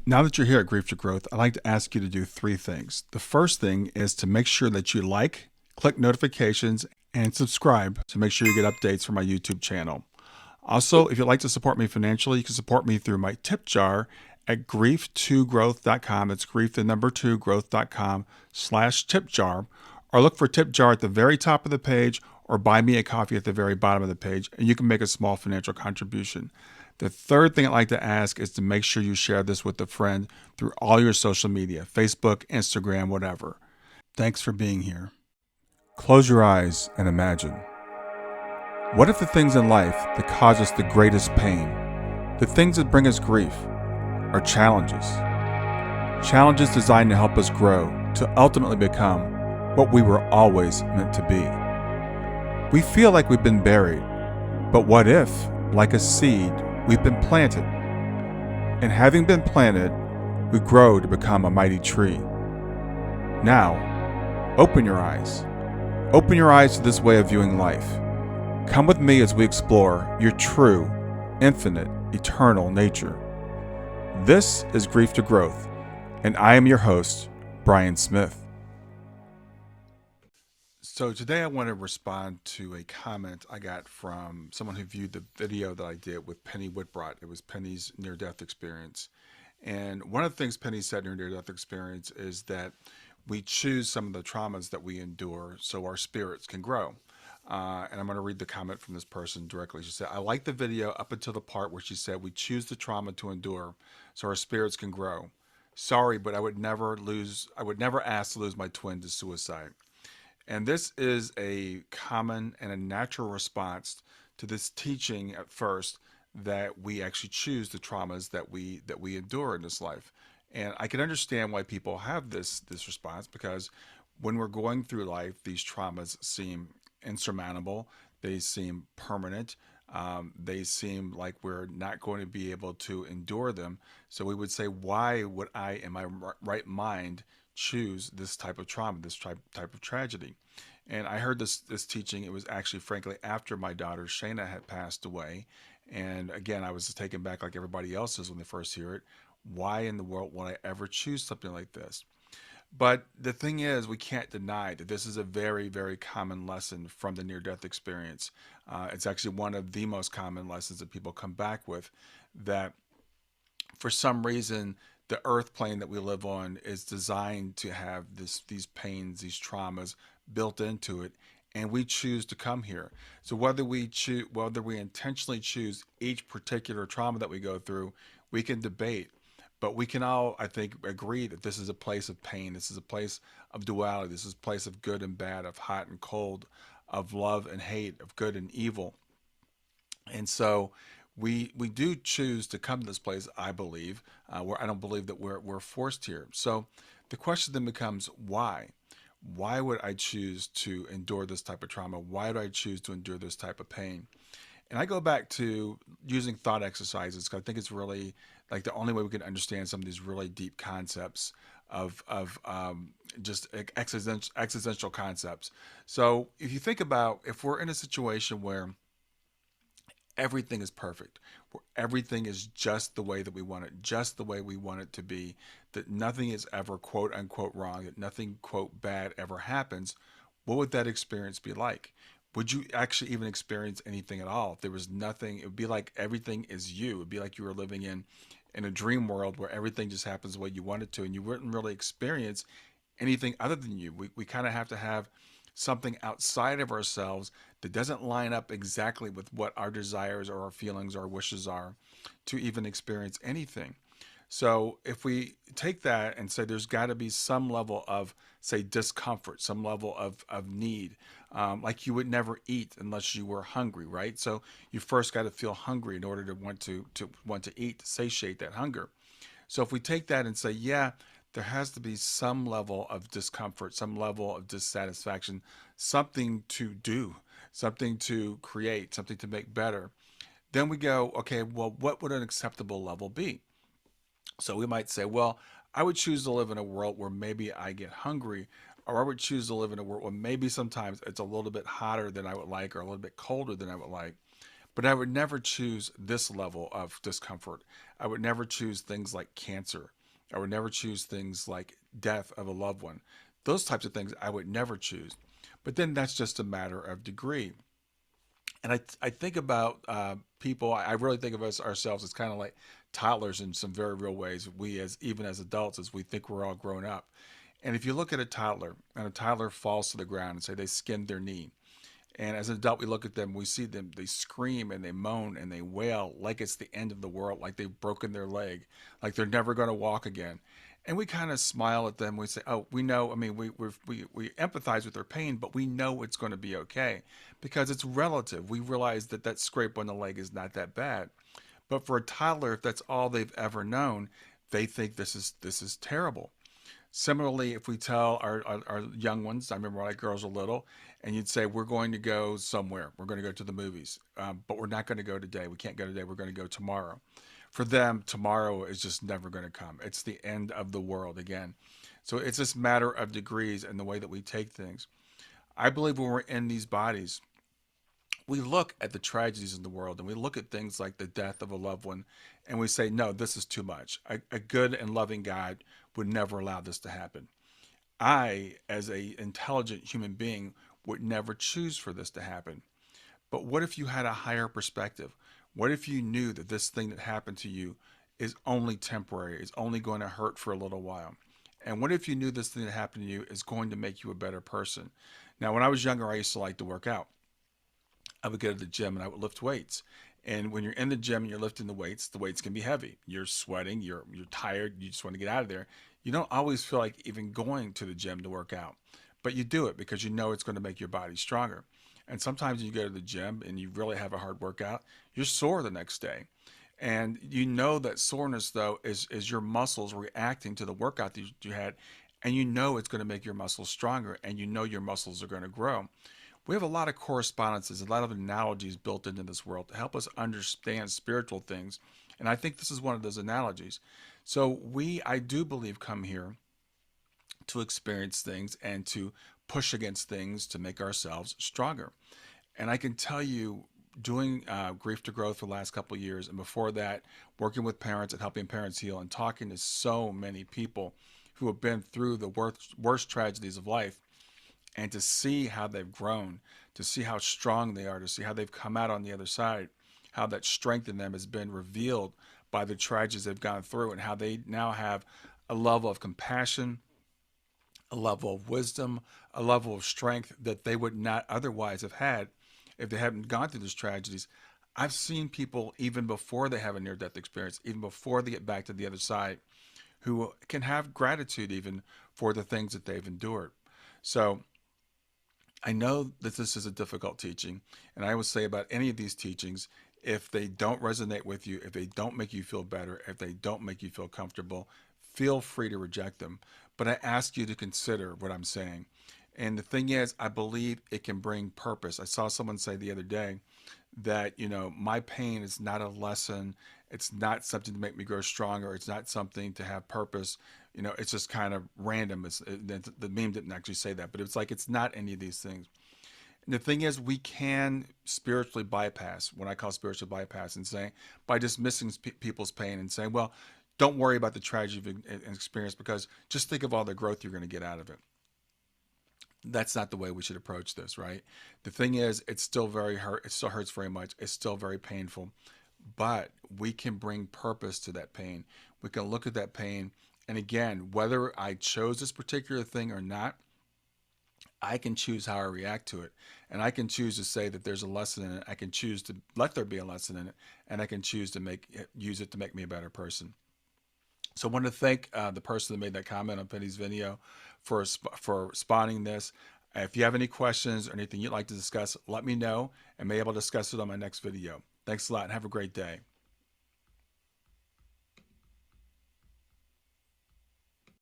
Now that you're here at Grief to Growth, I'd like to ask you to do three things. The first thing is to make sure that you like, click notifications, and subscribe to make sure you get updates from my YouTube channel. Also, if you'd like to support me financially, you can support me through my tip jar at grief2growth.com. It's grief, the number 2, growth.com/tip jar. Or look for tip jar at the very top of the page or buy me a coffee at the very bottom of the page, and you can make a small financial contribution. The third thing I'd like to ask is to make sure you share this with a friend through all your social media, Facebook, Instagram, whatever. Thanks for being here. Close your eyes and imagine. What if the things in life that cause us the greatest pain, the things that bring us grief, are challenges? Challenges designed to help us grow, to ultimately become what we were always meant to be. We feel like we've been buried, but what if, like a seed, we've been planted? And having been planted, we grow to become a mighty tree. Now, open your eyes. Open your eyes to this way of viewing life. Come with me as we explore your true, infinite, eternal nature. This is Grief to Growth, and I am your host, Brian Smith. So today I want to respond to a comment I got from someone who viewed the video that I did with Penny Wittbrodt. It was Penny's near-death experience. And one of the things Penny said in her near-death experience is that we choose some of the traumas that we endure so our spirits can grow. And I'm going to read the comment from this person directly. She said, I like the video up until the part where she said, we choose the trauma to endure so our spirits can grow. Sorry, but I would never ask to lose my twin to suicide. And this is a common and a natural response to this teaching at first that we actually choose the traumas that we endure in this life. And I can understand why people have this response, because when we're going through life, these traumas seem insurmountable. They seem permanent. They seem like we're not going to be able to endure them. So we would say, why would I, in my right mind, choose this type of trauma, this type of tragedy? And I heard this teaching. It was actually, frankly, after my daughter Shayna had passed away. And again, I was taken back like everybody else is when they first hear it. Why in the world would I ever choose something like this? But the thing is, we can't deny that this is a very, very common lesson from the near-death experience. It's actually one of the most common lessons that people come back with, that for some reason, the earth plane that we live on is designed to have these pains, these traumas built into it, and we choose to come here. So whether we intentionally choose each particular trauma that we go through, we can debate. But we can all, I think, agree that this is a place of pain. This is a place of duality. This is a place of good and bad, of hot and cold, of love and hate, of good and evil. And so we do choose to come to this place, I believe, where I don't believe that we're forced here. So the question then becomes, why? Why would I choose to endure this type of trauma? Why do I choose to endure this type of pain? And I go back to using thought exercises, because I think it's really like the only way we can understand some of these really deep concepts of just existential concepts. So if you think about, if we're in a situation where everything is perfect, where everything is just the way that we want it, just the way we want it to be, that nothing is ever quote unquote wrong, that nothing quote bad ever happens, what would that experience be like? Would you actually even experience anything at all? If there was nothing, it would be like everything is you. It would be like you were living in a dream world where everything just happens the way you want it to, and you wouldn't really experience anything other than you. We kind of have to have something outside of ourselves that doesn't line up exactly with what our desires or our feelings or our wishes are to even experience anything. So if we take that and say there's got to be some level of, say, discomfort, some level of need, like you would never eat unless you were hungry, right? So you first got to feel hungry in order to want to eat, to satiate that hunger. So if we take that and say, yeah, there has to be some level of discomfort, some level of dissatisfaction, something to do, something to create, something to make better, then we go, okay, well, what would an acceptable level be? So we might say, well, I would choose to live in a world where maybe I get hungry, or I would choose to live in a world where maybe sometimes it's a little bit hotter than I would like, or a little bit colder than I would like. But I would never choose this level of discomfort. I would never choose things like cancer. I would never choose things like death of a loved one. Those types of things I would never choose. But then that's just a matter of degree. And I think about people. I really think of us ourselves as kind of like toddlers in some very real ways. We as even as adults, as we think we're all grown up. And if you look at a toddler and a toddler falls to the ground and say they skinned their knee, and as an adult, we look at them, we see them, they scream and they moan and they wail like it's the end of the world, like they've broken their leg, like they're never going to walk again. And we kind of smile at them. We say, "Oh, we know. I mean, we empathize with their pain, but we know it's going to be okay because it's relative. We realize that that scrape on the leg is not that bad. But for a toddler, if that's all they've ever known, they think this is terrible. Similarly, if we tell our young ones, I remember when my girls were little, and you'd say, we're going to go somewhere. We're going to go to the movies, but we're not going to go today. We can't go today. We're going to go tomorrow. For them, tomorrow is just never going to come. It's the end of the world again. So it's this matter of degrees and the way that we take things. I believe when we're in these bodies, we look at the tragedies in the world and we look at things like the death of a loved one and we say, no, this is too much. A good and loving God would never allow this to happen. I, as a intelligent human being, would never choose for this to happen. But what if you had a higher perspective? What if you knew that this thing that happened to you is only temporary, is only going to hurt for a little while? And what if you knew this thing that happened to you is going to make you a better person? Now, when I was younger, I used to like to work out. I would go to the gym and I would lift weights. And when you're in the gym and you're lifting the weights can be heavy. You're sweating, you're tired, you just want to get out of there. You don't always feel like even going to the gym to work out, but you do it because you know it's going to make your body stronger. And sometimes you go to the gym and you really have a hard workout, you're sore the next day. And you know that soreness though is your muscles reacting to the workout that you had, and you know it's going to make your muscles stronger, and you know your muscles are going to grow. We have a lot of correspondences, a lot of analogies built into this world to help us understand spiritual things. And I think this is one of those analogies. So I do believe, come here to experience things and to push against things to make ourselves stronger. And I can tell you, doing grief to growth for the last couple of years, and before that, working with parents and helping parents heal, and talking to so many people who have been through the worst tragedies of life, and to see how they've grown, to see how strong they are, to see how they've come out on the other side, how that strength in them has been revealed by the tragedies they've gone through, and how they now have a level of compassion, a level of wisdom, a level of strength that they would not otherwise have had if they hadn't gone through these tragedies. I've seen people, even before they have a near death experience, even before they get back to the other side, who can have gratitude even for the things that they've endured. So I know that this is a difficult teaching, and I would say about any of these teachings, if they don't resonate with you, if they don't make you feel better, if they don't make you feel comfortable, feel free to reject them. But I ask you to consider what I'm saying. And the thing is, I believe it can bring purpose. I saw someone say the other day that, my pain is not a lesson. It's not something to make me grow stronger. It's not something to have purpose. It's just kind of random. The meme didn't actually say that, but it's like it's not any of these things. And the thing is, we can spiritually bypass, what I call spiritual bypass, and saying, by dismissing people's pain and saying, well, don't worry about the tragedy you've experienced because just think of all the growth you're going to get out of it. That's not the way we should approach this, right? The thing is, it's still very hurt. It still hurts very much. It's still very painful, but we can bring purpose to that pain. We can look at that pain. And again, whether I chose this particular thing or not, I can choose how I react to it. And I can choose to say that there's a lesson in it. I can choose to let there be a lesson in it. And I can choose to use it to make me a better person. So I want to thank the person that made that comment on Penny's video for spawning this. If you have any questions or anything you'd like to discuss, let me know and may be able to discuss it on my next video. Thanks a lot and have a great day.